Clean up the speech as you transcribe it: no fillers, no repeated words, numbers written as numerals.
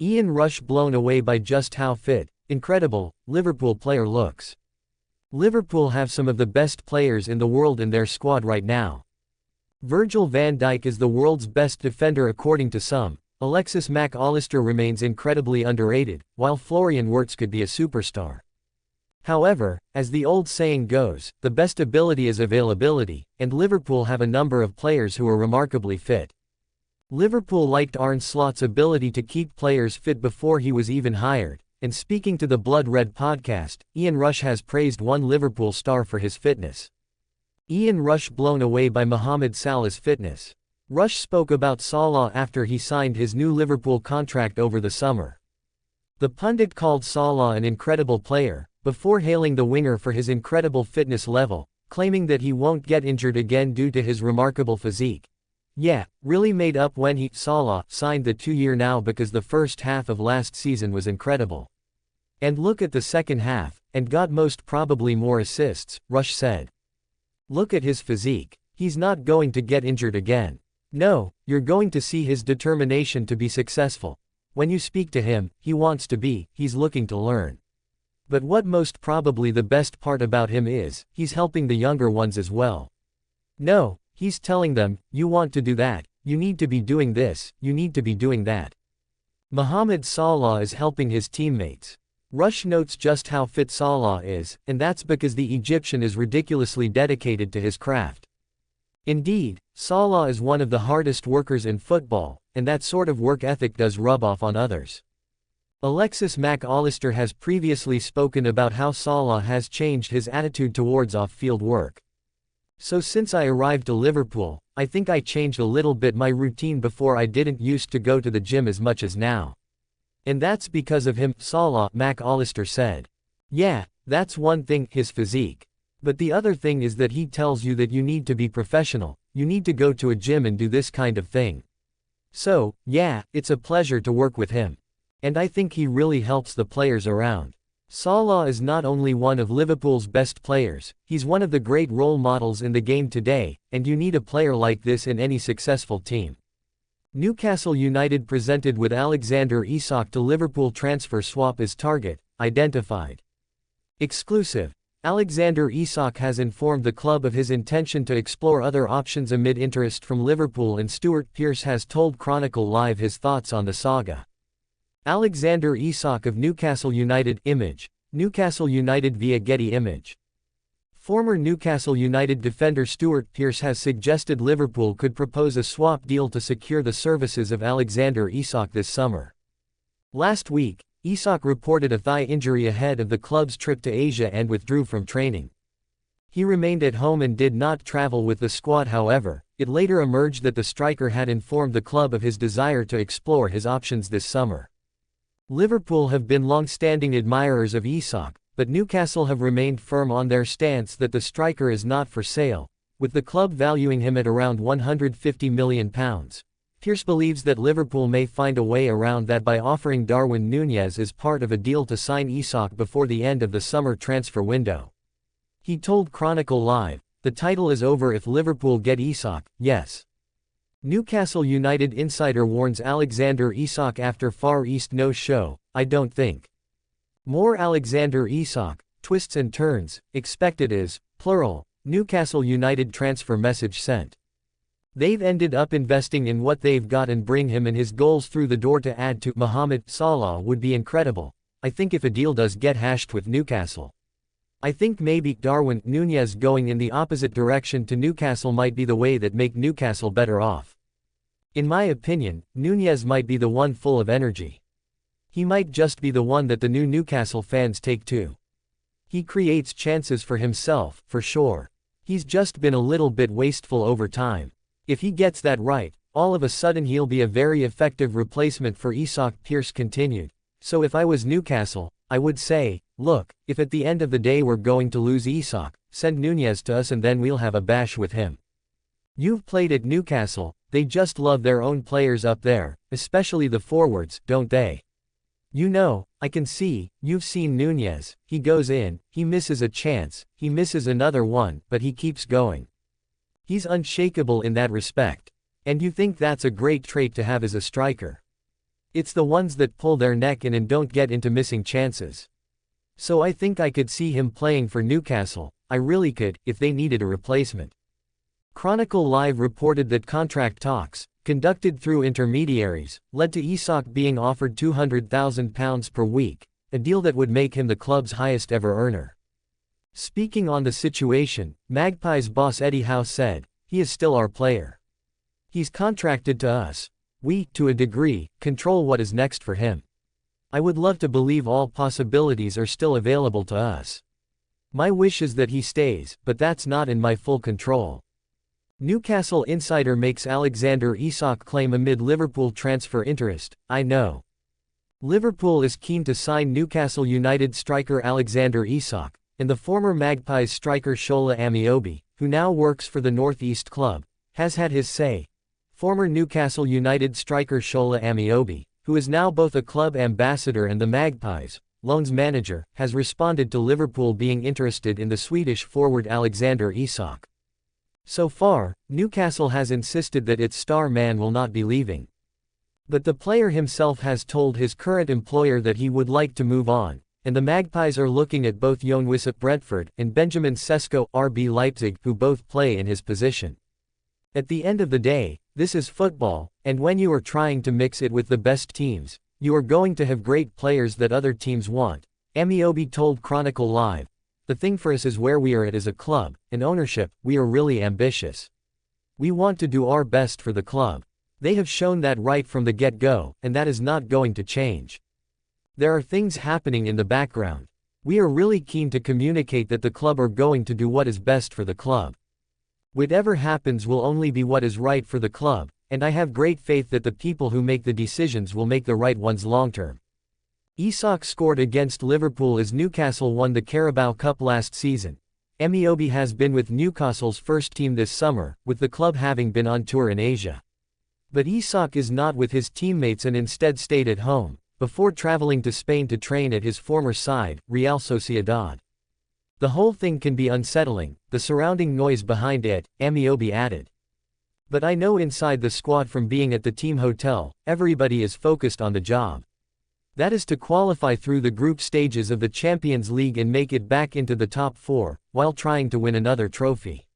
Ian Rush blown away by just how fit, incredible, Liverpool player looks. Liverpool have some of the best players in the world in their squad right now. Virgil van Dijk is the world's best defender according to some. Alexis Mac Allister remains incredibly underrated, while Florian Wirtz could be a superstar. However, as the old saying goes, the best ability is availability, and Liverpool have a number of players who are remarkably fit. Liverpool liked Arne Slot's ability to keep players fit before he was even hired, and speaking to the Blood Red podcast, Ian Rush has praised one Liverpool star for his fitness. Ian Rush blown away by Mohamed Salah's fitness. Rush spoke about Salah after he signed his new Liverpool contract over the summer. The pundit called Salah an incredible player, before hailing the winger for his incredible fitness level, claiming that he won't get injured again due to his remarkable physique. Yeah, really made up when he, Salah, signed the 2-year now because the first half of last season was incredible. And look at the second half, and got most probably more assists, Rush said. Look at his physique. He's not going to get injured again. No, you're going to see his determination to be successful. When you speak to him, he wants to be, he's looking to learn. But what most probably the best part about him is, he's helping the younger ones as well. No, he's telling them, you want to do that, you need to be doing this, you need to be doing that. Mohamed Salah is helping his teammates. Rush notes just how fit Salah is, and that's because the Egyptian is ridiculously dedicated to his craft. Indeed, Salah is one of the hardest workers in football, and that sort of work ethic does rub off on others. Alexis Mac Allister has previously spoken about how Salah has changed his attitude towards off-field work. So since I arrived to Liverpool, I think I changed a little bit my routine. Before I didn't used to go to the gym as much as now. And that's because of him, Salah, Mac Allister said. Yeah, that's one thing, his physique. But the other thing is that he tells you that you need to be professional, you need to go to a gym and do this kind of thing. So, yeah, it's a pleasure to work with him. And I think he really helps the players around. Salah is not only one of Liverpool's best players, he's one of the great role models in the game today, and you need a player like this in any successful team. Newcastle United presented with Alexander Isak to Liverpool transfer swap as target, identified. Exclusive. Alexander Isak has informed the club of his intention to explore other options amid interest from Liverpool, and Stuart Pearce has told Chronicle Live his thoughts on the saga. Alexander Isak of Newcastle United. Image. Newcastle United via Getty Image. Former Newcastle United defender Stuart Pearce has suggested Liverpool could propose a swap deal to secure the services of Alexander Isak this summer. Last week, Isak reported a thigh injury ahead of the club's trip to Asia and withdrew from training. He remained at home and did not travel with the squad. However, it later emerged that the striker had informed the club of his desire to explore his options this summer. Liverpool have been long-standing admirers of Isak, but Newcastle have remained firm on their stance that the striker is not for sale, with the club valuing him at around £150 million. Pearce believes that Liverpool may find a way around that by offering Darwin Núñez as part of a deal to sign Isak before the end of the summer transfer window. He told Chronicle Live, "The title is over if Liverpool get Isak, yes." Newcastle United insider warns Alexander Isak after Far East no-show, "I don't think. More Alexander Isak, twists and turns, expected is, plural, Newcastle United transfer message sent. They've ended up investing in what they've got and bring him and his goals through the door to add to Mohamed Salah would be incredible. I think if a deal does get hashed with Newcastle. I think maybe Darwin Núñez going in the opposite direction to Newcastle might be the way that make Newcastle better off. In my opinion, Núñez might be the one full of energy. He might just be the one that the new Newcastle fans take to. He creates chances for himself, for sure. He's just been a little bit wasteful over time. If he gets that right, all of a sudden he'll be a very effective replacement for Isak," Pearce continued. "So if I was Newcastle, I would say, look, if at the end of the day we're going to lose Isak, send Núñez to us and then we'll have a bash with him. You've played at Newcastle, they just love their own players up there, especially the forwards, don't they? You know, I can see, you've seen Núñez, he goes in, he misses a chance, he misses another one, but he keeps going. He's unshakable in that respect. And you think that's a great trait to have as a striker. It's the ones that pull their neck in and don't get into missing chances. So I think I could see him playing for Newcastle, I really could, if they needed a replacement. Chronicle Live reported that contract talks, conducted through intermediaries, led to Isak being offered £200,000 per week, a deal that would make him the club's highest ever earner. Speaking on the situation, Magpies boss Eddie Howe said, "He is still our player. He's contracted to us. We, to a degree, control what is next for him. I would love to believe all possibilities are still available to us. My wish is that he stays, but that's not in my full control." Newcastle insider makes Alexander Isak claim amid Liverpool transfer interest. "I know Liverpool is keen to sign Newcastle United striker Alexander Isak, and the former Magpies striker Shola Amiobi, who now works for the North East club, has had his say." Former Newcastle United striker Shola Amiobi, who is now both a club ambassador and the Magpies' loans manager, has responded to Liverpool being interested in the Swedish forward Alexander Isak. So far, Newcastle has insisted that its star man will not be leaving. But the player himself has told his current employer that he would like to move on, and the Magpies are looking at both Jon Wisse at Brentford and Benjamin Sesko, RB Leipzig, who both play in his position. At the end of the day, this is football, and when you are trying to mix it with the best teams, you are going to have great players that other teams want, Amiobi told Chronicle Live. "The thing for us is where we are at as a club, and ownership, we are really ambitious. We want to do our best for the club. They have shown that right from the get-go, and that is not going to change. There are things happening in the background. We are really keen to communicate that the club are going to do what is best for the club. Whatever happens will only be what is right for the club, and I have great faith that the people who make the decisions will make the right ones long-term." Isak scored against Liverpool as Newcastle won the Carabao Cup last season. Amiobi has been with Newcastle's first team this summer, with the club having been on tour in Asia. But Isak is not with his teammates and instead stayed at home, before traveling to Spain to train at his former side, Real Sociedad. "The whole thing can be unsettling, the surrounding noise behind it," Amiobi added. "But I know inside the squad from being at the team hotel, everybody is focused on the job. That is to qualify through the group stages of the Champions League and make it back into the top four, while trying to win another trophy.